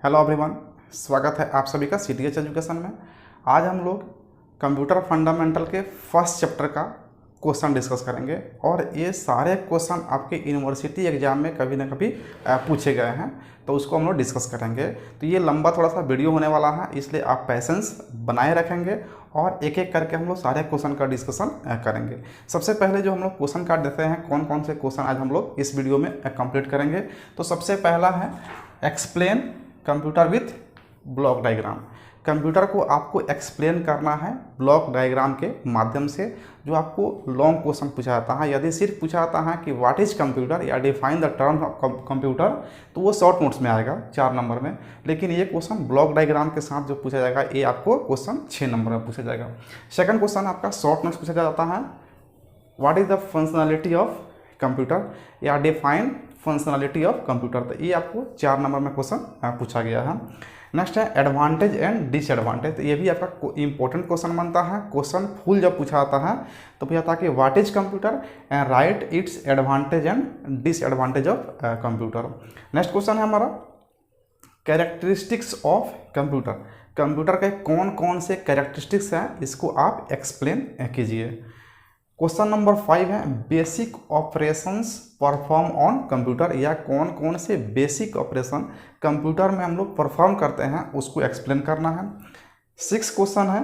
Hello everyone, स्वागत है आप सभी का CTH एजुकेशन में। आज हम लोग कंप्यूटर फंडामेंटल के फर्स्ट चैप्टर का क्वेश्चन डिस्कस करेंगे और ये सारे क्वेश्चन आपके यूनिवर्सिटी एग्जाम में कभी ना कभी पूछे गए हैं, तो उसको हम लोग डिस्कस करेंगे। तो ये लंबा थोड़ा सा वीडियो होने वाला है, इसलिए आप पैसेंस बनाए रखेंगे और एक एक करके हम लोग सारे क्वेश्चन का डिस्कशन करेंगे। सबसे पहले जो हम लोग क्वेश्चन कार्ड देते हैं, कौन कौन से क्वेश्चन आज हम लोग इस वीडियो में कंप्लीट करेंगे। तो सबसे पहला है explain computer with block diagram. Computer को आपको एक्सप्लेन करना है ब्लॉक डायग्राम के माध्यम से। जो आपको लॉन्ग क्वेश्चन पूछा जाता है, यदि सिर्फ पूछा जाता है कि व्हाट इज कंप्यूटर या डिफाइन द टर्म कंप्यूटर, तो वो शॉर्ट नोट्स में आएगा 4 नंबर में। लेकिन ये क्वेश्चन ब्लॉक डायग्राम के साथ जो पूछा जाएगा, ये आपको क्वेश्चन 6 नंबर में पूछा जाएगा। सेकंड क्वेश्चन आपका शॉर्ट नोट्स पूछा जाता है what is the functionality of computer या डिफाइन फंक्शनैलिटी ऑफ कंप्यूटर। तो ये आपको 4 नंबर में क्वेश्चन पूछा गया है। नेक्स्ट है एडवांटेज एंड डिसएडवांटेज। तो ये भी आपका इंपॉर्टेंट क्वेश्चन बनता है। क्वेश्चन फुल जब पूछा जाता है तो पूछा था कि what is computer and right it's advantage and disadvantage of computer. Next question है हमारा कैरेक्टरिस्टिक्स ऑफ कंप्यूटर। कंप्यूटर के कौन कौन से कैरेक्टरिस्टिक्स हैं, इसको आप एक्सप्लेन कीजिए। क्वेश्चन नंबर 5 है basic operations perform on computer, या कौन कौन से बेसिक ऑपरेशन कंप्यूटर में हम लोग परफॉर्म करते हैं उसको एक्सप्लेन करना है। 6 क्वेश्चन है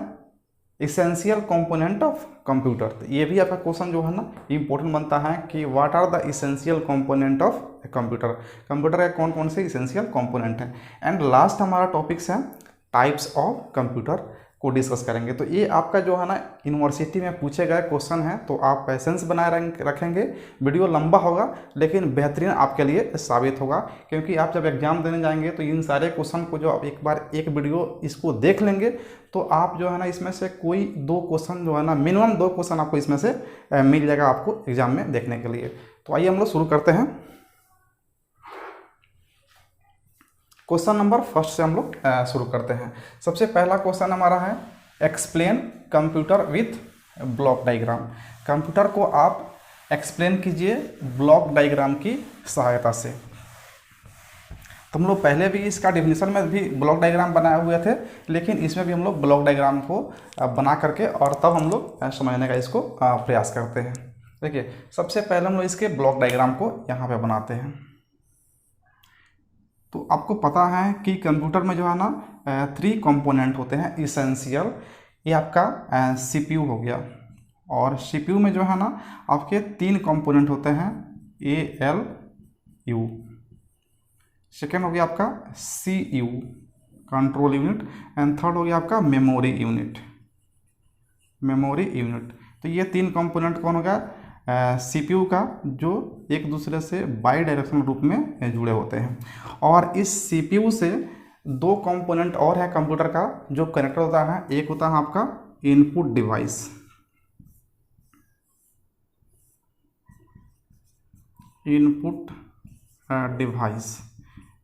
इसेंशियल कंपोनेंट ऑफ कंप्यूटर। तो ये भी आपका क्वेश्चन जो है ना इंपॉर्टेंट बनता है कि what are the essential component of computer. Computer के कौन कौन से इसेंशियल कंपोनेंट हैं। एंड लास्ट हमारा टॉपिक्स है टाइप्स ऑफ कंप्यूटर को डिस्कस करेंगे। तो ये आपका जो है ना यूनिवर्सिटी में पूछे गए क्वेश्चन हैं, तो आप पैसेंस बनाए रखेंगे। वीडियो लंबा होगा लेकिन बेहतरीन आपके लिए साबित होगा, क्योंकि आप जब एग्जाम देने जाएंगे तो इन सारे क्वेश्चन को जो आप एक बार एक वीडियो इसको देख लेंगे तो आप जो है ना इसमें से कोई 2 क्वेश्चन जो है ना मिनिमम 2 क्वेश्चन आपको इसमें से मिल जाएगा आपको एग्जाम में देखने के लिए। तो आइए हम लोग शुरू करते हैं। क्वेश्चन नंबर फर्स्ट से हम लोग शुरू करते हैं। सबसे पहला क्वेश्चन हमारा है explain computer with block diagram. Computer को आप एक्सप्लेन कीजिए ब्लॉक डायग्राम की सहायता से। तो हम लोग पहले भी इसका डेफिनेशन में भी ब्लॉक डायग्राम बनाए हुए थे, लेकिन इसमें भी हम लोग ब्लॉक डायग्राम को बना करके और तब हम लोग समझने का इसको प्रयास करते हैं। देखिए, सबसे पहले हम लोग इसके ब्लॉक डायग्राम को यहाँ पे बनाते हैं। तो आपको पता है कि कंप्यूटर में जो है ना 3 कंपोनेंट होते हैं इसेंशियल। ये आपका CPU हो गया, और CPU में जो है ना आपके 3 कंपोनेंट होते हैं ALU। सेकेंड हो गया आपका CU control unit, and third हो गया आपका मेमोरी यूनिट। तो ये 3 कंपोनेंट कौन हो गया CPU का, जो एक दूसरे से बाई डायरेक्शनल रूप में जुड़े होते हैं। और इस CPU से 2 कंपोनेंट और है कंप्यूटर का जो कनेक्टर होता है। एक होता है आपका इनपुट डिवाइस।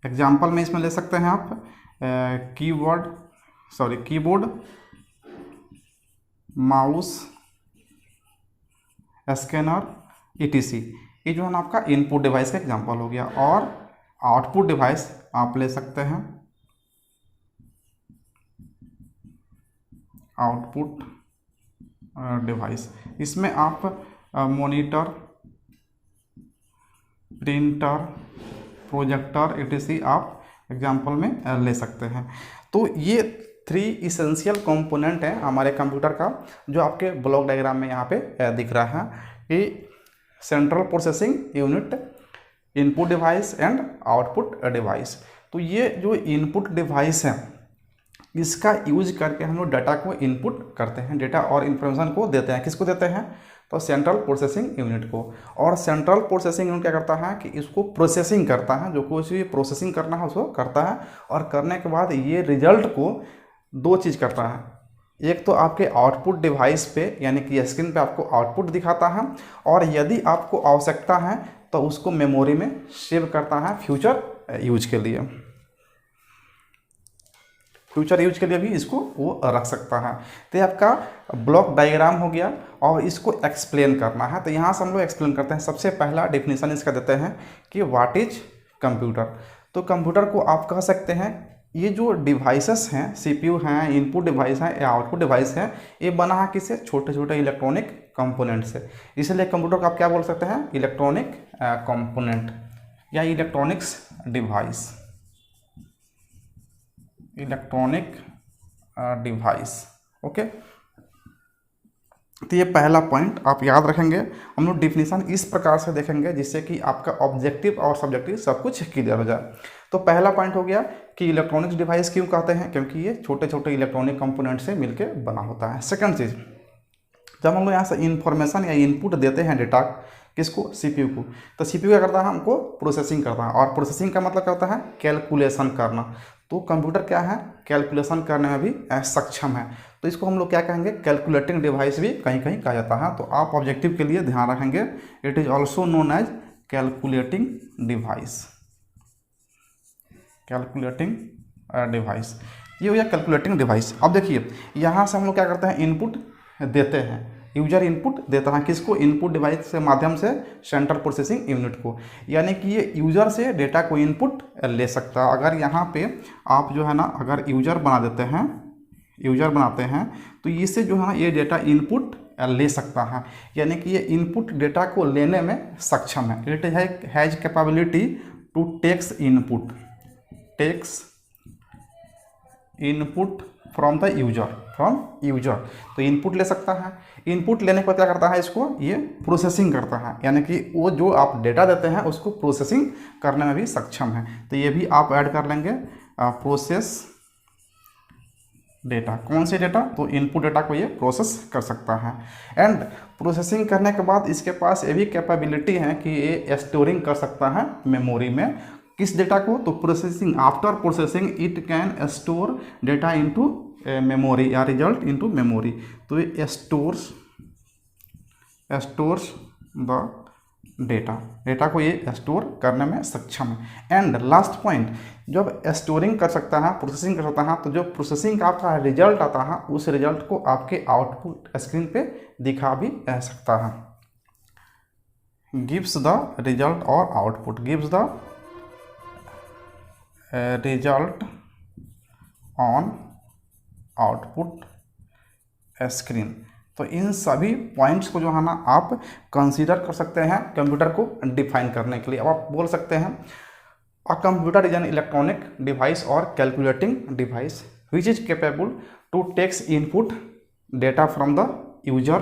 एग्जाम्पल में इसमें ले सकते हैं आप कीबोर्ड, माउस, स्कैनर, ETC। ये जो है ना आपका इनपुट डिवाइस का एग्जांपल हो गया। और आउटपुट डिवाइस आप ले सकते हैं आउटपुट डिवाइस। इसमें आप मॉनिटर, प्रिंटर, प्रोजेक्टर, ETC आप एग्जांपल में ले सकते हैं। तो ये 3 इसेंशियल कंपोनेंट हैं हमारे कंप्यूटर का, जो आपके ब्लॉक डायग्राम में यहाँ पे दिख रहा है कि central processing unit, input device and output device. तो ये जो इनपुट डिवाइस है, इसका यूज करके हम लोग डाटा को इनपुट करते हैं, डेटा और इन्फॉर्मेशन को देते हैं। किसको देते हैं? तो सेंट्रल प्रोसेसिंग यूनिट को। और सेंट्रल प्रोसेसिंग यूनिट क्या करता है कि इसको प्रोसेसिंग करता है, जो कुछ भी प्रोसेसिंग करना है उसको करता है। और करने के बाद ये रिजल्ट को 2 चीज़ करता है। एक तो आपके आउटपुट डिवाइस पे यानी कि स्क्रीन पे आपको आउटपुट दिखाता है, और यदि आपको आवश्यकता है तो उसको मेमोरी में सेव करता है फ्यूचर यूज के लिए। भी इसको वो रख सकता है। तो ये आपका ब्लॉक डायग्राम हो गया, और इसको एक्सप्लेन करना है। तो यहाँ से हम लोग एक्सप्लेन करते हैं। सबसे पहला डेफिनेशन इसका देते हैं कि व्हाट इज कंप्यूटर। तो कंप्यूटर को आप कह सकते हैं ये जो डिवाइसेस हैं, सीपीयू हैं, इनपुट डिवाइस हैं या आउटपुट डिवाइस हैं, ये बना है किससे? छोटे छोटे इलेक्ट्रॉनिक कंपोनेंट से। इसलिए कंप्यूटर को आप क्या बोल सकते हैं? इलेक्ट्रॉनिक कंपोनेंट या electronics device, electronic device. Okay, तो ये पहला पॉइंट आप याद रखेंगे। हम लोग डिफिनीशन इस प्रकार से देखेंगे जिससे कि आपका ऑब्जेक्टिव और सब्जेक्टिव सब कुछ क्लियर हो जाए। तो पहला पॉइंट हो गया कि इलेक्ट्रॉनिक्स डिवाइस क्यों कहते हैं? क्योंकि ये छोटे छोटे इलेक्ट्रॉनिक कंपोनेंट से मिलकर बना होता है। सेकंड चीज़, जब हम लोग यहाँ से इंफॉर्मेशन या इनपुट देते हैं डेटा किसको? सीपीयू को, तो सीपीयू क्या करता है? हमको प्रोसेसिंग करता है, और प्रोसेसिंग का मतलब क्या होता है? कैलकुलेशन करना। तो कंप्यूटर क्या है? कैलकुलेशन करने में भी सक्षम है, तो इसको हम लोग क्या कहेंगे? कैलकुलेटिंग डिवाइस भी कहीं कहीं कहा जाता है। तो आप ऑब्जेक्टिव के लिए ध्यान रखेंगे, it is also known as calculating device, calculating device. ये हो गया कैलकुलेटिंग डिवाइस। अब देखिए यहाँ से हम लोग क्या करते हैं? इनपुट देते हैं, यूजर इनपुट देता है किसको? इनपुट डिवाइस के माध्यम से सेंट्रल प्रोसेसिंग यूनिट को, यानी कि ये यूजर से डेटा को इनपुट ले सकता है। अगर यहाँ पे आप जो है ना, अगर यूजर बना देते हैं, यूजर बनाते हैं, तो इससे जो है ना ये डेटा इनपुट ले सकता है, यानी कि ये इनपुट डेटा को लेने में सक्षम है। It has capability to takes input, takes input from the user, from user. तो इनपुट ले सकता है, इनपुट लेने के बाद क्या करता है? इसको ये प्रोसेसिंग करता है, यानी कि वो जो आप डेटा देते हैं उसको प्रोसेसिंग करने में भी सक्षम है। तो ये भी आप ऐड कर लेंगे, प्रोसेस डेटा। कौन से डेटा? तो इनपुट डेटा को ये प्रोसेस कर सकता है। एंड प्रोसेसिंग करने के बाद इसके पास ये भी कैपेबिलिटी है कि ये स्टोरिंग कर सकता है मेमोरी में। किस डेटा को? तो processing, after processing it can store data into memory या रिजल्ट इनटू मेमोरी। तो ये स्टोर्स द डेटा, डेटा को ये स्टोर करने में सक्षम है। एंड लास्ट पॉइंट, जब स्टोरिंग कर सकता है, प्रोसेसिंग कर सकता है, तो जो प्रोसेसिंग का आपका रिजल्ट आता है उस रिजल्ट को आपके आउटपुट स्क्रीन पे दिखा भी सकता है। गिव्स द रिजल्ट और output, gives the result on output screen. तो इन सभी पॉइंट्स को जो है ना आप कंसीडर कर सकते हैं कंप्यूटर को डिफाइन करने के लिए। अब आप बोल सकते हैं a computer is an electronic device और calculating device which is capable to takes input data from the user,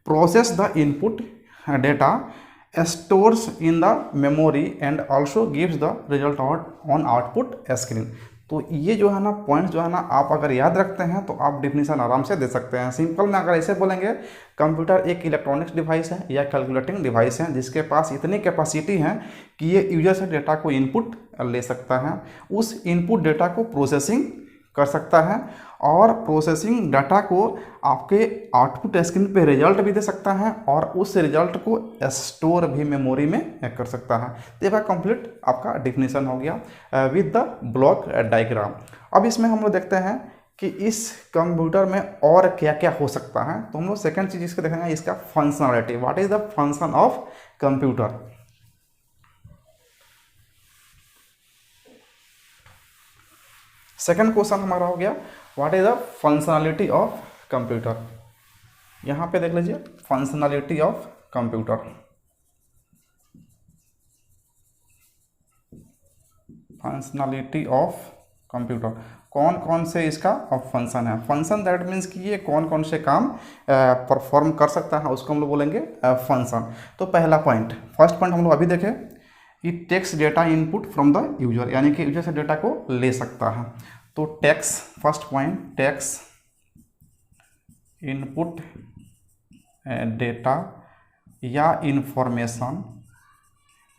process the input data, stores in the memory and also gives the result on output screen. तो ये जो है ना points जो है ना आप अगर याद रखते हैं तो आप डिफिनीशन आराम से दे सकते हैं। सिंपल में अगर ऐसे बोलेंगे, कंप्यूटर एक इलेक्ट्रॉनिक्स डिवाइस है या कैलकुलेटिंग डिवाइस है जिसके पास इतनी कैपेसिटी है कि ये यूजर से डेटा को इनपुट ले सकता है, उस इनपुट डेटा को प्रोसेसिंग कर सकता है और प्रोसेसिंग डाटा को आपके आउटपुट स्क्रीन पे रिजल्ट भी दे सकता है और उस रिजल्ट को स्टोर भी मेमोरी में कर सकता है। तो ये कंप्लीट आपका डिफिनीशन हो गया विद द ब्लॉक डायग्राम। अब इसमें हम लोग देखते हैं कि इस कंप्यूटर में और क्या क्या हो सकता है। तो हम लोग सेकेंड चीज इसको देखेंगे, इसका functionality, what is the function of computer. Second question हमारा हो गया what is the functionality of computer. यहाँ पे देख लीजिए functionality of computer. Functionality of computer, कौन कौन से इसका फंक्शन है। फंक्शन दैट मीन्स कि ये कौन कौन से काम परफॉर्म कर सकता है उसको हम लोग बोलेंगे फंक्शन। तो पहला पॉइंट, फर्स्ट पॉइंट हम लोग अभी देखें, it takes data input from the user, यानी कि यूजर से डेटा को ले सकता है। तो takes, first point, takes input data या इंफॉर्मेशन,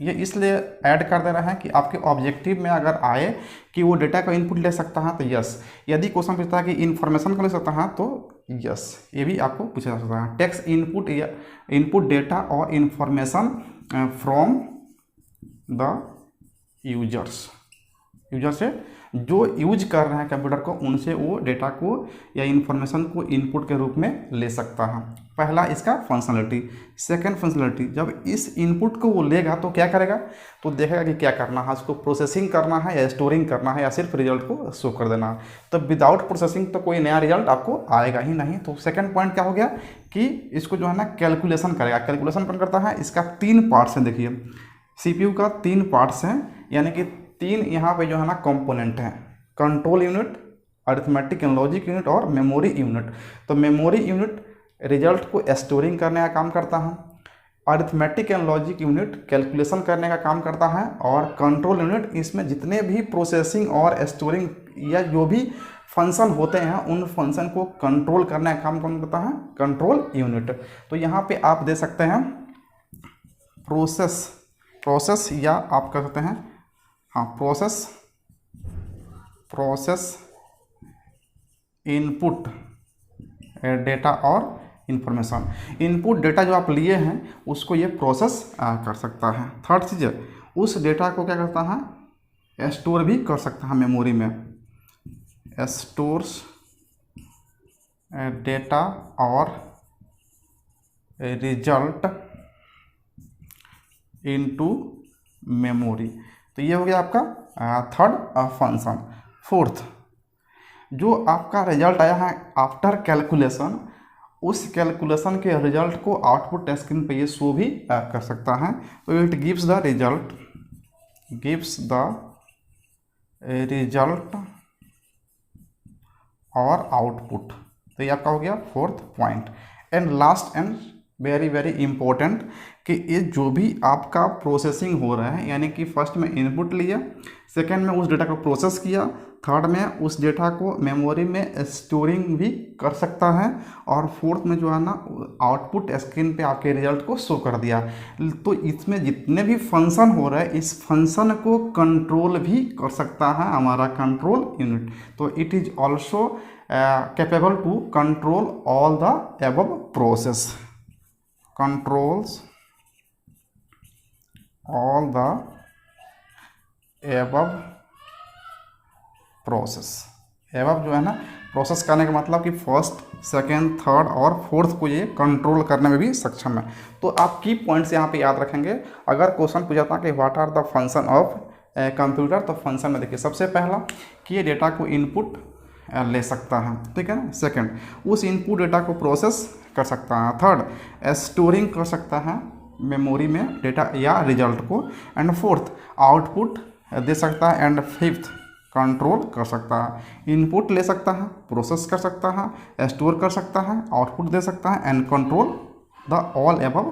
ये इसलिए ऐड कर दे रहे हैं कि आपके ऑब्जेक्टिव में अगर आए कि वो डेटा का इनपुट ले सकता है तो यस, यदि क्वेश्चन पूछता है कि इंफॉर्मेशन को ले सकता है तो यस, ये भी आपको पूछा जा सकता है। टेक्स इनपुट या इनपुट डेटा और information from the users, user से जो यूज कर रहे हैं कंप्यूटर को, उनसे वो डेटा को या इन्फॉर्मेशन को इनपुट के रूप में ले सकता है। पहला इसका फंक्शनलिटी। सेकंड फंक्शनलिटी, जब इस इनपुट को वो लेगा तो क्या करेगा, तो देखेगा कि क्या करना है, उसको प्रोसेसिंग करना है या स्टोरिंग करना है या सिर्फ रिजल्ट को शो कर देना है। तो विदाउट प्रोसेसिंग तो कोई नया रिजल्ट आपको आएगा ही नहीं। तो सेकंड पॉइंट क्या हो गया कि इसको जो है ना कैलकुलेशन करेगा। कैलकुलेशन कौन करता है, इसका 3 पार्ट्स हैं। देखिए CPU का 3 पार्ट्स हैं, यानी कि 3 यहाँ पे जो है ना कंपोनेंट हैं, control unit, arithmetic and logic unit और मेमोरी यूनिट। तो मेमोरी यूनिट रिजल्ट को स्टोरिंग करने का काम करता है, arithmetic and logic unit calculation करने का काम करता है, और कंट्रोल यूनिट इसमें जितने भी प्रोसेसिंग और स्टोरिंग या जो भी फंक्शन होते हैं उन फंक्शन को कंट्रोल करने का काम कौन करता है, कंट्रोल यूनिट। तो यहाँ पे आप दे सकते हैं प्रोसेस या आप कह सकते हैं हाँ प्रोसेस इनपुट डेटा और इंफॉर्मेशन। इनपुट डेटा जो आप लिए हैं उसको ये प्रोसेस कर सकता है। थर्ड चीज़ है, उस डेटा को क्या करता है, स्टोर भी कर सकता है मेमोरी में, स्टोर्स डेटा और रिजल्ट इनटू मेमोरी। तो ये हो गया आपका थर्ड फंक्शन। फोर्थ, जो आपका रिजल्ट आया है आफ्टर कैलकुलेशन, उस कैलकुलेशन के रिजल्ट को आउटपुट स्क्रीन पे ये शो भी कर सकता है। तो इट गिव्स द रिजल्ट और आउटपुट। तो ये आपका हो गया fourth point. And last and very very important कि ये जो भी आपका प्रोसेसिंग हो रहा है, यानी कि फर्स्ट में इनपुट लिया, सेकंड में उस डेटा को प्रोसेस किया, थर्ड में उस डेटा को मेमोरी में स्टोरिंग भी कर सकता है, और फोर्थ में जो है ना आउटपुट स्क्रीन पे आपके रिजल्ट को शो कर दिया। तो इसमें जितने भी फंक्शन हो रहा है इस फंक्शन को कंट्रोल भी कर सकता है हमारा कंट्रोल यूनिट। तो it is also capable to control all the above process, controls all the above process. Above जो है ना प्रोसेस करने का मतलब कि फर्स्ट, सेकेंड, थर्ड और फोर्थ को ये कंट्रोल करने में भी सक्षम है। तो आप की पॉइंट्स यहाँ पे याद रखेंगे। अगर क्वेश्चन पूछा था कि what are the function of computer, तो फंक्शन में देखिए सबसे पहला कि ये डेटा को इनपुट ले सकता है, ठीक है ना। सेकंड, उस इनपुट डेटा को प्रोसेस कर सकता है। थर्ड, स्टोरिंग कर सकता है मेमोरी में डेटा या रिजल्ट को। एंड फोर्थ, आउटपुट दे सकता है। एंड फिफ्थ, कंट्रोल कर सकता है। इनपुट ले सकता है, प्रोसेस कर सकता है, स्टोर कर सकता है, आउटपुट दे सकता है, and control the all above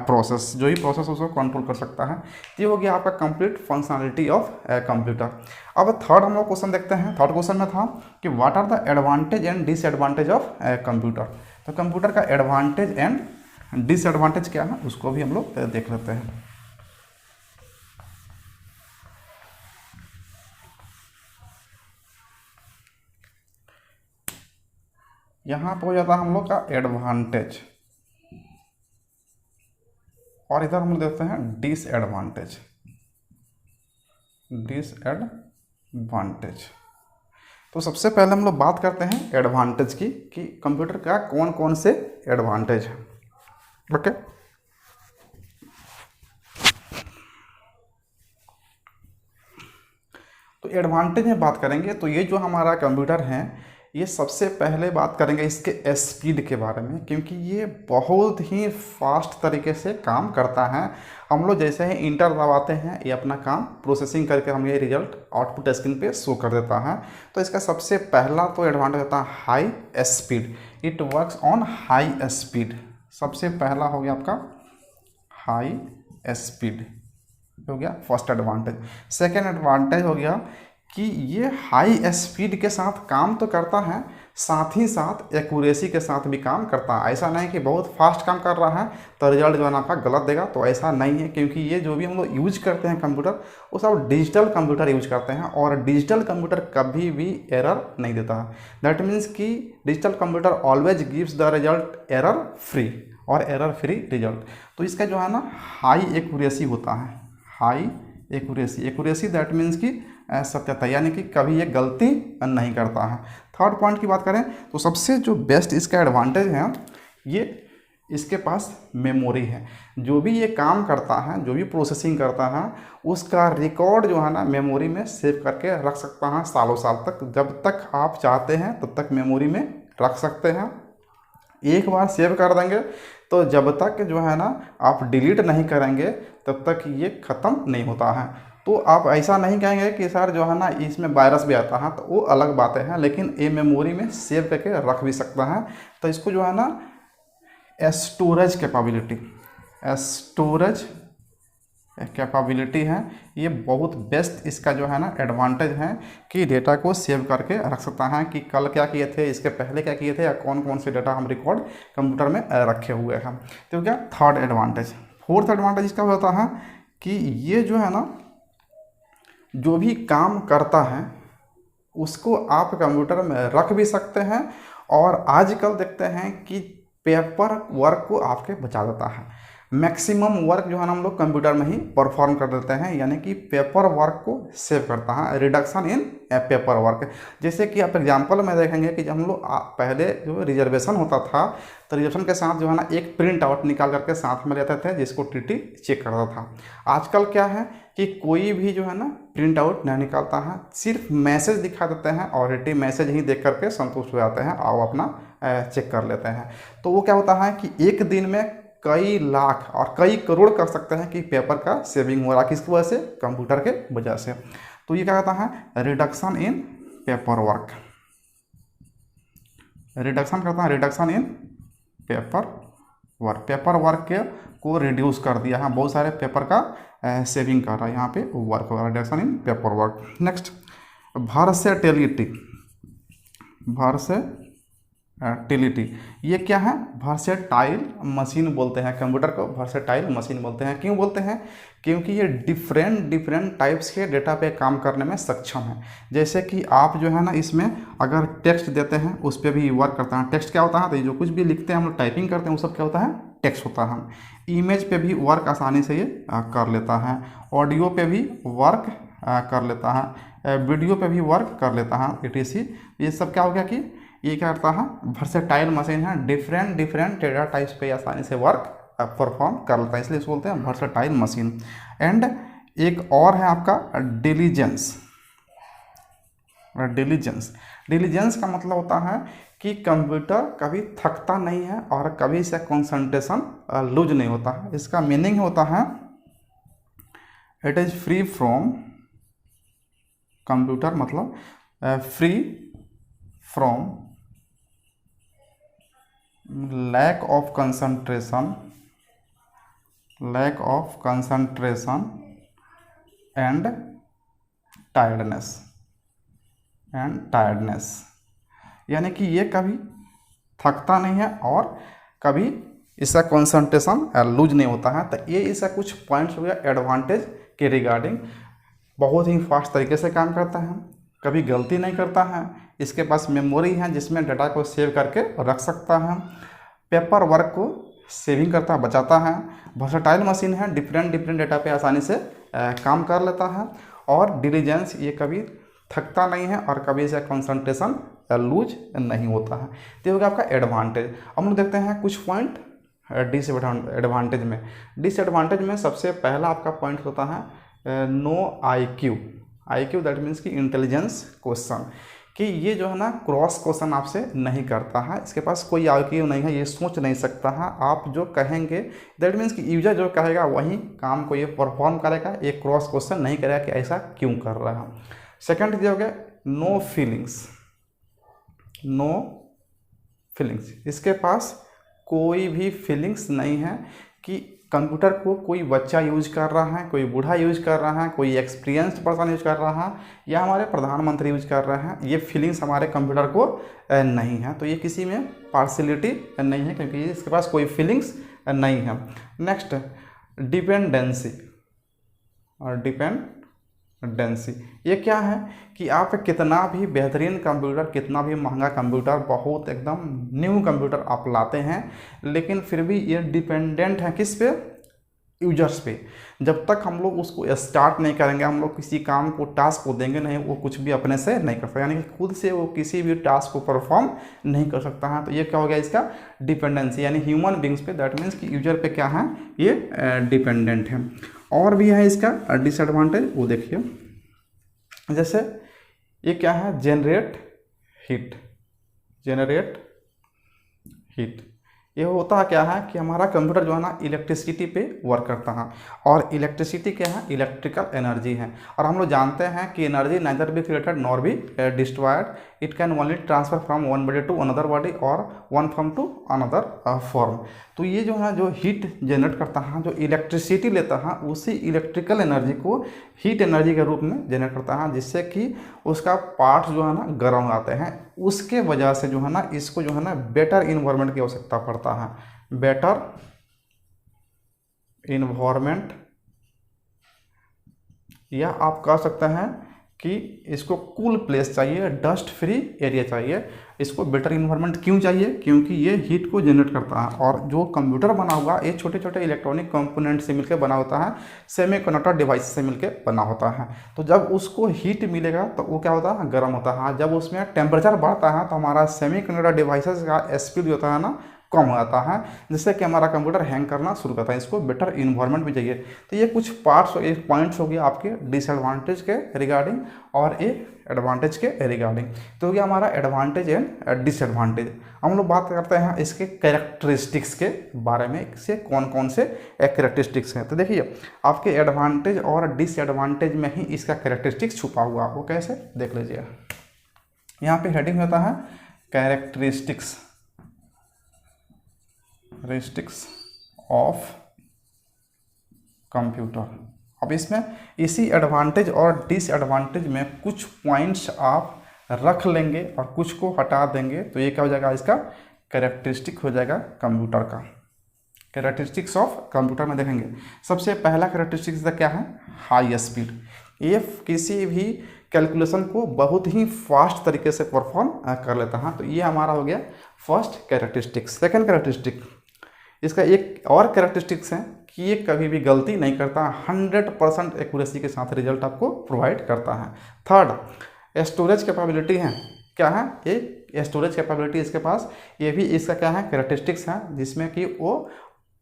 process, जो ही प्रोसेस उसको कंट्रोल कर सकता है। ये हो गया आपका कंप्लीट फंक्शनलिटी ऑफ कंप्यूटर। अब थर्ड हम लोग क्वेश्चन देखते हैं। थर्ड क्वेश्चन में था कि what are the advantage and disadvantage of computer. तो कंप्यूटर का एडवांटेज एंड डिसएडवांटेज क्या है उसको भी हम लोग देख लेते हैं। यहाँ पर हो जाता है हम लोग का एडवांटेज, और इधर हम लोग देखते हैं डिसएडवांटेज। तो सबसे पहले हम लोग बात करते हैं एडवांटेज की, कि कंप्यूटर का कौन कौन से एडवांटेज है। ओके, तो एडवांटेज में बात करेंगे तो ये जो हमारा कंप्यूटर है, ये सबसे पहले बात करेंगे इसके स्पीड के बारे में, क्योंकि ये बहुत ही फास्ट तरीके से काम करता है। हम लोग जैसे ही इंटर दबाते हैं ये अपना काम प्रोसेसिंग करके हमें ये रिजल्ट आउटपुट स्क्रीन पे शो कर देता है। तो इसका सबसे पहला तो एडवांटेज होता है high speed. It works on high speed. सबसे पहला हो गया आपका हाई स्पीड, हो गया फर्स्ट एडवांटेज। सेकेंड एडवांटेज हो गया कि ये हाई स्पीड के साथ काम तो करता है, साथ ही साथ एक्यूरेसी के साथ भी काम करता है। ऐसा नहीं कि बहुत फास्ट काम कर रहा है तो रिजल्ट जो है ना आपका गलत देगा, तो ऐसा नहीं है। क्योंकि ये जो भी हम लोग यूज करते हैं कंप्यूटर, वो सब डिजिटल कंप्यूटर यूज करते हैं, और डिजिटल कंप्यूटर कभी भी एरर नहीं देता है। दैट मीन्स कि digital computer always gives the result error free, और एरर फ्री रिजल्ट। तो इसका जो है ना हाई एक्यूरेसी होता है, high accuracy. Accuracy that means कि सत्यता, यानी कि कभी ये गलती नहीं करता है। थर्ड पॉइंट की बात करें तो सबसे जो बेस्ट इसका एडवांटेज है, ये इसके पास मेमोरी है। जो भी ये काम करता है, जो भी प्रोसेसिंग करता है, उसका रिकॉर्ड जो है ना मेमोरी में सेव करके रख सकता है सालों साल तक। जब तक आप चाहते हैं तब तक मेमोरी में रख सकते हैं। एक बार सेव कर देंगे तो जब तक जो है ना आप डिलीट नहीं करेंगे तब तक ये ख़त्म नहीं होता है। तो आप ऐसा नहीं कहेंगे कि सर जो है ना इसमें वायरस भी आता है, तो वो अलग बातें हैं, लेकिन ये मेमोरी में सेव करके रख भी सकता है। तो इसको जो है ना स्टोरेज कैपेबिलिटी है, ये बहुत बेस्ट इसका जो है ना एडवांटेज है कि डेटा को सेव करके रख सकता है कि कल क्या किए थे, इसके पहले क्या किए थे, या कौन कौन से डेटा हम रिकॉर्ड कंप्यूटर में रखे हुए हैं। तो क्या थर्ड एडवांटेज। फोर्थ एडवांटेज इसका होता है कि ये जो है ना जो भी काम करता है उसको आप कंप्यूटर में रख भी सकते हैं, और आजकल देखते हैं कि पेपर वर्क को आपके बचा देता है। मैक्सिमम वर्क जो है ना हम लोग कंप्यूटर में ही परफॉर्म कर देते हैं, यानी कि पेपर वर्क को सेव करता है, रिडक्शन इन पेपर वर्क। जैसे कि आप एग्जांपल में देखेंगे कि जब हम लोग पहले जो रिजर्वेशन होता था तो रिजर्वेशन के साथ जो है ना एक प्रिंट आउट निकाल करके साथ में लेते थे, जिसको टीटी चेक करता था। आजकल क्या है कि कोई भी जो है ना प्रिंट आउट नहीं निकालता है, सिर्फ मैसेज दिखा देते हैं और टीटी मैसेज ही देख करके संतुष्ट हो जाते हैं और अपना चेक कर लेते हैं। तो वो क्या होता है कि एक दिन में कई लाख और कई करोड़ कर सकते हैं कि पेपर का सेविंग हो रहा है, किसकी वजह से, कंप्यूटर के वजह से। तो ये क्या कहता है, reduction in paper work, reduction करता है, रिडक्शन इन पेपर वर्क के को रिड्यूस कर दिया है, बहुत सारे पेपर का सेविंग कर रहा है यहाँ पे वर्क होगा, reduction in paper work. Next versatility, ये क्या है, वर्सेटाइल मशीन बोलते हैं कंप्यूटर को, वर्सेटाइल मशीन बोलते हैं। क्यों बोलते हैं, क्योंकि ये डिफरेंट टाइप्स के डेटा पे काम करने में सक्षम है। जैसे कि आप जो है ना इसमें अगर टेक्स्ट देते हैं उस पर भी वर्क करता है। टेक्स्ट क्या होता है, तो जो कुछ भी लिखते हैं हम लोग टाइपिंग करते हैं वो सब क्या होता है, टेक्स्ट होता है। इमेज पे भी वर्क आसानी से ये कर लेता है, ऑडियो पे भी वर्क कर लेता है, वीडियो पे भी वर्क कर लेता है, etc। ये सब क्या हो गया कि ये क्या करता है, वर्सेटाइल मशीन है, डिफरेंट डेटा टाइप्स पे आसानी से वर्क परफॉर्म कर लेता है, इसलिए इसको बोलते हैं वर्सेटाइल मशीन। एंड एक और है आपका डिलीजेंस का मतलब होता है कि कंप्यूटर कभी थकता नहीं है और कभी से कंसंट्रेशन लूज नहीं होता है। इसका मीनिंग होता है it is free from, computer मतलब free from lack of concentration and tiredness, यानी कि ये कभी थकता नहीं है और कभी इसका कंसंट्रेशन लूज नहीं होता है। तो ये इसका कुछ पॉइंट्स हो गया एडवांटेज के रिगार्डिंग। बहुत ही फास्ट तरीके से काम करता है, कभी गलती नहीं करता है, इसके पास मेमोरी है जिसमें डाटा को सेव करके रख सकता है, पेपर वर्क को सेविंग करता है, बचाता है, वर्सेटाइल मशीन है, डिफरेंट डेटा पे आसानी से काम कर लेता है, और डिलीजेंस, ये कभी थकता नहीं है और कभी इसका कंसंट्रेशन लूज नहीं होता है। तो ये हो गया आपका एडवांटेज। अब हम देखते हैं कुछ पॉइंट डिसएडवांटेज में सबसे पहला आपका पॉइंट होता है नो IQ दैट मीन्स कि इंटेलिजेंस क्वेश्चन, कि ये जो है ना क्रॉस क्वेश्चन आपसे नहीं करता है, इसके पास कोई IQ नहीं है, ये सोच नहीं सकता है। आप जो कहेंगे दैट मीन्स कि यूजर जो कहेगा वही काम को ये परफॉर्म करेगा, ये क्रॉस क्वेश्चन नहीं करेगा कि ऐसा क्यों कर रहा है। सेकंड जो हो गया नो फीलिंग्स, इसके पास कोई भी फीलिंग्स नहीं है कि कंप्यूटर को कोई बच्चा यूज कर रहा है, कोई बूढ़ा यूज कर रहा है, कोई एक्सपीरियंस्ड पर्सन यूज कर रहा है, या हमारे प्रधानमंत्री यूज कर रहे हैं, ये फीलिंग्स हमारे कंप्यूटर को नहीं है। तो ये किसी में पार्शियलिटी नहीं है क्योंकि इसके पास कोई फीलिंग्स नहीं है। नेक्स्ट डिपेंडेंसी, ये क्या है कि आप कितना भी बेहतरीन कंप्यूटर, कितना भी महंगा कंप्यूटर, बहुत एकदम न्यू कंप्यूटर आप लाते हैं, लेकिन फिर भी ये डिपेंडेंट है किस पे, यूजर्स पे। जब तक हम लोग उसको स्टार्ट नहीं करेंगे, हम लोग किसी काम को, टास्क को देंगे नहीं, वो कुछ भी अपने से नहीं कर सकता, यानी कि खुद से वो किसी भी टास्क को परफॉर्म नहीं कर सकता है। तो ये क्या हो गया इसका डिपेंडेंसी, यानी ह्यूमन बींग्स पे, दैट मीन्स कि यूजर पे क्या है, ये डिपेंडेंट है। और भी है इसका डिसएडवांटेज, वो देखिए, जैसे ये क्या है, जनरेट हीट। ये होता क्या है कि हमारा कंप्यूटर जो है ना इलेक्ट्रिसिटी पे वर्क करता है, और इलेक्ट्रिसिटी क्या है, इलेक्ट्रिकल एनर्जी है। और हम लोग जानते हैं कि energy neither be created nor be destroyed, it can only transfer from one body to another body और one form to another form. तो ये जो है, जो हीट जनरेट करता है, जो इलेक्ट्रिसिटी लेता है, उसी इलेक्ट्रिकल एनर्जी को हीट एनर्जी के रूप में जनरेट करता है, जिससे कि उसका पार्ट जो है ना गर्म हो जाते हैं। उसके वजह से जो है ना, इसको जो है ना बेटर इन्वायरमेंट की आवश्यकता पड़ता है, बेटर इन्वायरमेंट, या आप कह सकते हैं कि इसको कूल प्लेस चाहिए, डस्ट फ्री एरिया चाहिए। इसको बेटर इन्वायरमेंट क्यों चाहिए, क्योंकि ये हीट को जनरेट करता है। और जो कंप्यूटर बना हुआ, ये छोटे छोटे इलेक्ट्रॉनिक कंपोनेंट से मिलकर बना होता है, सेमीकंडक्टर डिवाइस से मिलकर बना होता है। तो जब उसको हीट मिलेगा तो वो क्या होता है, गर्म होता है। जब उसमें टेम्परेचर बढ़ता है तो हमारा सेमीकंडक्टर डिवाइसेस का स्पीड जो होता है ना, कम हो जाता है, जिससे कि हमारा कंप्यूटर हैंग करना शुरू करता है। इसको बेटर इन्वायरमेंट भी चाहिए। तो ये कुछ पार्ट्स, एक पॉइंट्स हो गया आपके डिसएडवांटेज के रिगार्डिंग और एक एडवांटेज के रिगार्डिंग। तो हो गया हमारा एडवांटेज एंड डिसएडवांटेज। हम लोग बात करते हैं इसके कैरेक्टरिस्टिक्स के बारे में, इससे कौन कौन से कैरेक्टरिस्टिक्स हैं। तो देखिए, आपके एडवांटेज और डिसएडवांटेज में ही इसका कैरेक्टरिस्टिक्स छुपा हुआ, वो कैसे देख लीजिए। यहाँ पे हेडिंग होता है कैरेक्टरिस्टिक्स ऑफ कंप्यूटर। अब इसमें इसी एडवांटेज और डिसएडवांटेज में कुछ पॉइंट्स आप रख लेंगे और कुछ को हटा देंगे, तो ये क्या हो जाएगा, इसका कैरेक्टरिस्टिक हो जाएगा कंप्यूटर का। कैरेक्टरिस्टिक्स ऑफ कंप्यूटर में देखेंगे, सबसे पहला कैरेक्टरिस्टिक्स क्या है, हाई स्पीड। ये किसी भी कैलकुलेशन को बहुत ही फास्ट तरीके से परफॉर्म कर लेता है। तो ये हमारा हो गया फर्स्ट कैरेक्टरिस्टिक्स। सेकेंड कैरेक्टरिस्टिक, इसका एक और कैरेक्टरिस्टिक्स है कि ये कभी भी गलती नहीं करता, 100% एक्यूरेसी के साथ रिजल्ट आपको प्रोवाइड करता है। थर्ड, स्टोरेज कैपेबिलिटी है, क्या है, ये स्टोरेज कैपेबिलिटी इसके पास, ये भी इसका क्या है, कैरेक्टरिस्टिक्स है, जिसमें कि वो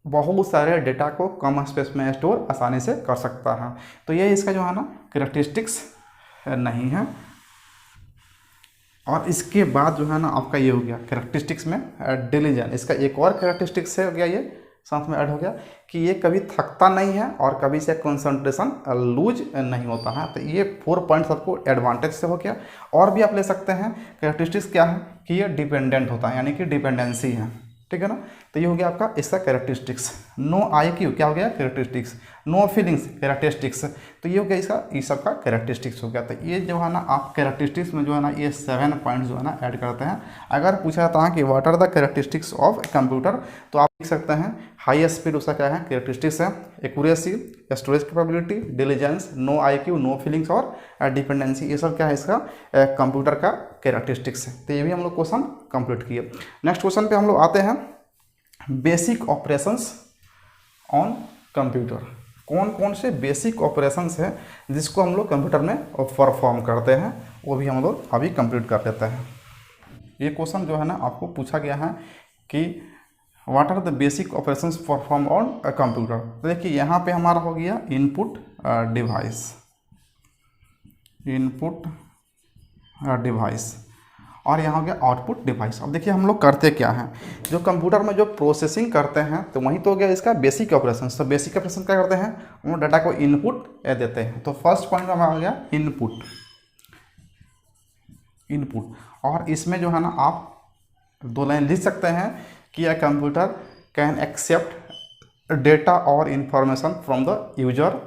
बहुत सारे डेटा को कम स्पेस में स्टोर आसानी से कर सकता है। तो ये इसका जो है ना कैरेक्टरिस्टिक्स नहीं है। और इसके बाद जो है ना आपका ये हो गया कैरेक्टरिस्टिक्स में डिलीजन। इसका एक और कैरेक्टरिस्टिक्स हो गया, ये साथ में ऐड हो गया कि ये कभी थकता नहीं है और कभी से कंसंट्रेशन लूज नहीं होता है। तो ये 4 पॉइंट्स आपको एडवांटेज से हो गया। और भी आप ले सकते हैं कैरेक्टरिस्टिक्स क्या है कि ये डिपेंडेंट होता है, यानी कि डिपेंडेंसी है, ठीक है ना। तो ये हो गया आपका इसका कैरेक्टरिस्टिक्स। नो IQ क्या हो गया, कैरेक्टरिस्टिक्स। No feelings, characteristics. तो ये हो गया इसका, ये सब का कैरेक्टरिस्टिक्स हो गया। तो ये जो है ना आप कैरेक्टरिस्टिक्स में जो है ना ये 7 पॉइंट्स जो है ना ऐड करते हैं। अगर पूछा जाता है कि what are the characteristics of computer, तो आप लिख सकते हैं हाई स्पीड उसका क्या है, कैरेक्टरिस्टिक्स है, accuracy, storage capability, diligence, no IQ, no feelings और डिपेंडेंसी। ये सब क्या है इसका कंप्यूटर का कैरेक्टरिस्टिक्स है। तो ये भी हम लोग क्वेश्चन कंप्लीट किए। नेक्स्ट क्वेश्चन पे हम लोग आते हैं, बेसिक ऑपरेशंस ऑन कंप्यूटर। कौन कौन से बेसिक ऑपरेशंस हैं जिसको हम लोग कंप्यूटर में परफॉर्म करते हैं, वो भी हम लोग अभी कंप्लीट कर लेते हैं। ये क्वेश्चन जो है ना आपको पूछा गया है कि what are the basic operations perform on computer. तो देखिए यहाँ पे हमारा हो गया इनपुट डिवाइस और यहाँ हो गया आउटपुट डिवाइस। अब देखिए हम लोग करते क्या हैं, जो कंप्यूटर में जो प्रोसेसिंग करते हैं तो वही तो हो गया इसका बेसिक ऑपरेशन। तो बेसिक ऑपरेशन क्या करते हैं, हम डाटा को इनपुट देते हैं। तो फर्स्ट पॉइंट हमारा आ गया इनपुट। और इसमें जो है ना आप 2 लाइन लिख सकते हैं कि यह कंप्यूटर कैन एक्सेप्ट डेटा और information from the user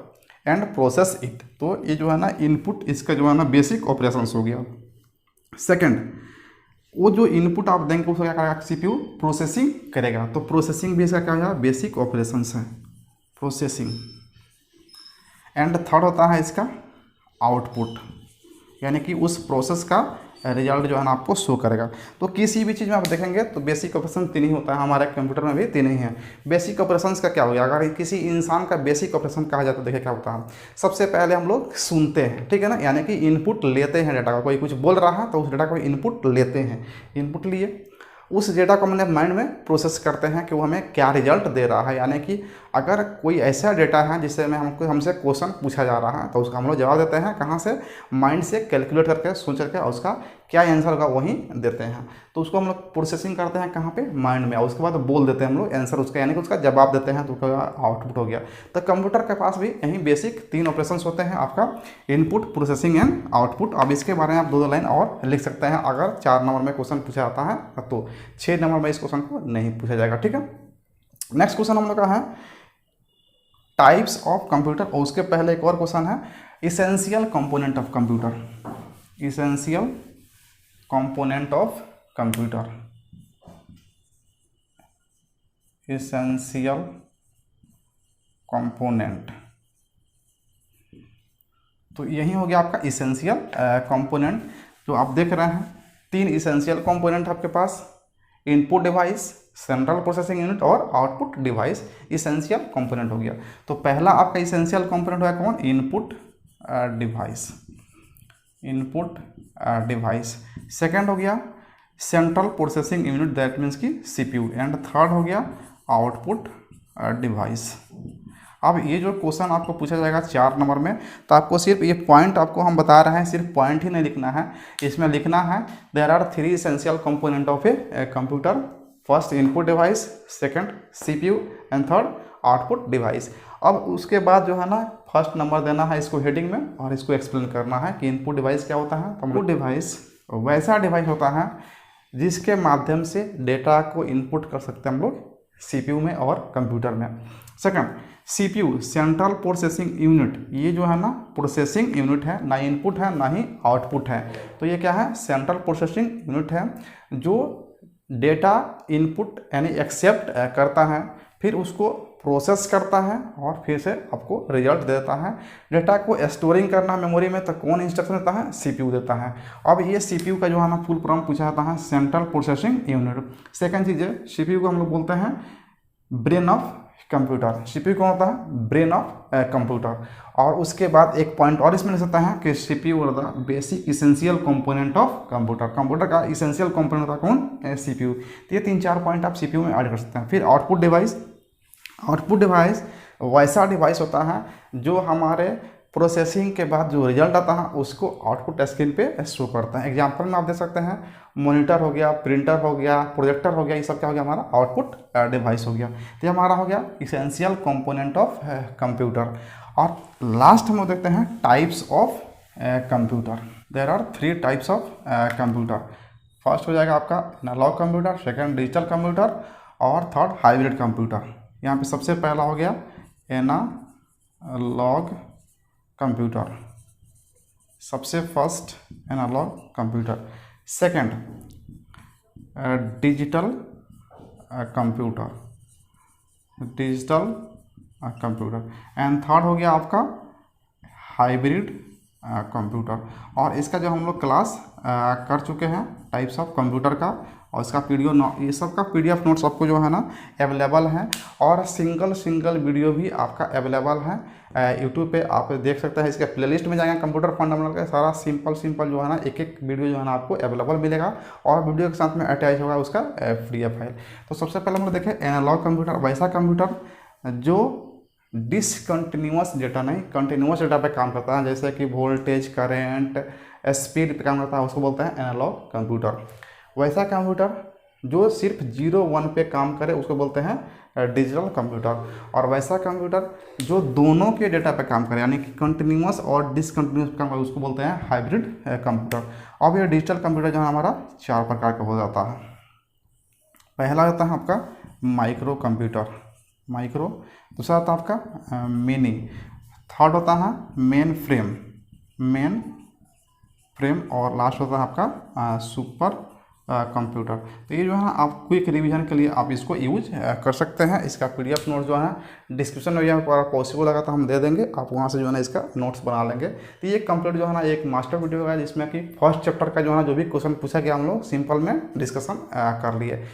and process it. तो ये जो है ना इनपुट, इसका जो है ना बेसिक ऑपरेशन हो गया। सेकंड, वो जो इनपुट आप देंगे उसका क्या करेगा, CPU प्रोसेसिंग करेगा। तो प्रोसेसिंग भी इसका क्या है, बेसिक ऑपरेशंस है, प्रोसेसिंग। एंड थर्ड होता है इसका आउटपुट, यानी कि उस प्रोसेस का रिजल्ट जो है ना आपको शो करेगा। तो किसी भी चीज़ में आप देखेंगे तो बेसिक ऑपरेशन 3 ही होता है, हमारे कंप्यूटर में भी 3 ही है। बेसिक ऑपरेशंस का क्या हो गया, अगर किसी इंसान का बेसिक ऑपरेशन कहा जाए तो देखिए क्या होता है। सबसे पहले हम लोग सुनते हैं, ठीक है ना, यानी कि इनपुट लेते हैं डेटा का। कोई कुछ बोल रहा है तो उस डेटा को इनपुट लेते हैं, इनपुट लिए उस डेटा को हमने माइंड में प्रोसेस करते हैं कि वो हमें क्या रिजल्ट दे रहा है। यानी कि अगर कोई ऐसा डेटा है जिससे में हमसे क्वेश्चन पूछा जा रहा है तो उसका हम लोग जवाब देते हैं कहाँ से, माइंड से कैलकुलेट करके सोच करके, और उसका क्या आंसर होगा वही देते हैं। तो उसको हम लोग प्रोसेसिंग करते हैं कहाँ पे, माइंड में, और उसके बाद बोल देते हैं हम लोग आंसर उसका, यानी कि उसका जवाब देते हैं तो उसका आउटपुट हो गया। तो कंप्यूटर के पास भी यही बेसिक 3 ऑपरेशंस होते हैं, आपका इनपुट, प्रोसेसिंग एंड आउटपुट। अब इसके बारे में आप 2 लाइन और लिख सकते हैं अगर 4 नंबर में क्वेश्चन पूछा जाता है, तो 6 नंबर में इस क्वेश्चन को नहीं पूछा जाएगा, ठीक है। नेक्स्ट क्वेश्चन हम लोग का है टाइप्स ऑफ कंप्यूटर, और उसके पहले एक और क्वेश्चन है essential component of computer. Essential component of computer, essential component, तो यही हो गया आपका इसेंशियल कंपोनेंट। जो आप देख रहे हैं 3 इसेंशियल कंपोनेंट आपके पास, input device, central processing unit और आउटपुट डिवाइस, इसेंशियल कंपोनेंट हो गया। तो पहला आपका इसेंशियल कंपोनेंट है कौन, input device, input device. Second हो गया central processing unit, that means की सीपीयू, एंड थर्ड हो गया आउटपुट डिवाइस। अब ये जो क्वेश्चन आपको पूछा जाएगा 4 नंबर में, तो आपको सिर्फ ये पॉइंट आपको हम बता रहे हैं, सिर्फ पॉइंट ही नहीं लिखना है, इसमें लिखना है there are 3 essential component of a computer, first input device, second CPU and third output device. अब उसके बाद जो है ना फर्स्ट नंबर देना है इसको हेडिंग में, और इसको एक्सप्लेन करना है कि इनपुट डिवाइस क्या होता है। इनपुट डिवाइस वैसा डिवाइस होता है जिसके माध्यम से डेटा को इनपुट कर सकते हैं हम लोग सीपीयू में और कंप्यूटर में। Second CPU, central processing unit, ये जो है ना प्रोसेसिंग यूनिट है, ना इनपुट है ना ही आउटपुट है। तो ये क्या है, सेंट्रल प्रोसेसिंग यूनिट है जो डेटा इनपुट यानी एक्सेप्ट करता है, फिर उसको प्रोसेस करता है और फिर से आपको रिजल्ट देता है। डेटा को स्टोरिंग करना मेमोरी में तो कौन इंस्ट्रक्शन देता है, सीपीयू देता है। अब ये सीपीयू का जो है ना फुल फॉर्म पूछा जाता है सेंट्रल प्रोसेसिंग यूनिट। सेकंड चीज़ है सीपीयू को हम लोग बोलते हैं ब्रेन ऑफ कंप्यूटर। सीपीयू कौन होता है, ब्रेन ऑफ कंप्यूटर। और उसके बाद एक पॉइंट और इसमें लिख सकता है कि सीपीयू होता है basic essential component of computer. Computer का इसेंशियल कंपोनेंट होता है कौन, सीपीयू। तो ये 3-4 पॉइंट आप सीपीयू में ऐड कर सकते हैं। फिर आउटपुट डिवाइस, आउटपुट डिवाइस वैसा डिवाइस होता है जो हमारे प्रोसेसिंग के बाद जो रिजल्ट आता है उसको आउटपुट स्क्रीन पे शो करता है। एग्जांपल में आप दे सकते हैं मॉनिटर हो गया, प्रिंटर हो गया, प्रोजेक्टर हो गया, ये सब क्या हो गया हमारा आउटपुट डिवाइस हो गया। तो ये हमारा हो गया इसेंशियल कंपोनेंट ऑफ कंप्यूटर। और लास्ट हम लोग देखते हैं types of computer. There are 3 types of computer. First हो जाएगा आपका analog computer, second digital computer और थर्ड हाइब्रिड कंप्यूटर। यहाँ पे सबसे पहला हो गया एनालॉग कंप्यूटर, सबसे first analog computer. Second digital computer, digital computer. And third हो गया आपका हाइब्रिड कंप्यूटर। और इसका जो हम लोग क्लास कर चुके हैं टाइप्स ऑफ कंप्यूटर का, और इसका ये सब का पीडीएफ नोट्स आपको जो है ना अवेलेबल है, और सिंगल वीडियो भी आपका अवेलेबल है यूट्यूब पे, आप देख सकते हैं। इसके प्लेलिस्ट में जाएंगे कंप्यूटर फंडामेंटल का, सारा सिंपल जो है ना एक वीडियो जो है ना आपको अवेलेबल मिलेगा, और वीडियो के साथ में अटैच होगा उसका पीडीएफ फाइल। तो सबसे पहले हम लोग देखें एनालॉग कंप्यूटर, वैसा कंप्यूटर जो डिसकंटिन्यूअस डेटा नहीं कंटिन्यूअस डेटा पे काम करता है, जैसे कि वोल्टेज, करेंट, स्पीड पे काम करता है, उसको बोलते हैं एनालॉग कंप्यूटर। वैसा कंप्यूटर जो सिर्फ 0-1 पे काम करे उसको बोलते हैं डिजिटल कंप्यूटर। और वैसा कंप्यूटर जो दोनों के डेटा पे काम करे यानी कि कंटिन्यूअस और डिसकंटिन्यूअस काम करे उसको बोलते हैं हाइब्रिड कंप्यूटर। अब ये डिजिटल कंप्यूटर जो है हमारा 4 प्रकार का हो जाता है। पहला होता है आपका माइक्रो कंप्यूटर, माइक्रो। दूसरा होता है आपका मिनी। थर्ड होता है मेन फ्रेम, और लास्ट होता है आपका सुपर कंप्यूटर। तो ये जो है ना आप क्विक रिवीजन के लिए आप इसको यूज कर सकते हैं। इसका PDF नोट जो है डिस्क्रिप्शन में यहाँ पॉसिबल लगा तो हम दे देंगे, आप वहाँ से जो है ना इसका नोट्स बना लेंगे। तो ये कंप्लीट जो है ना एक मास्टर वीडियो है जिसमें कि फर्स्ट चैप्टर का जो है ना जो भी क्वेश्चन पूछा गया हम लोग सिंपल में डिस्कशन कर लिए।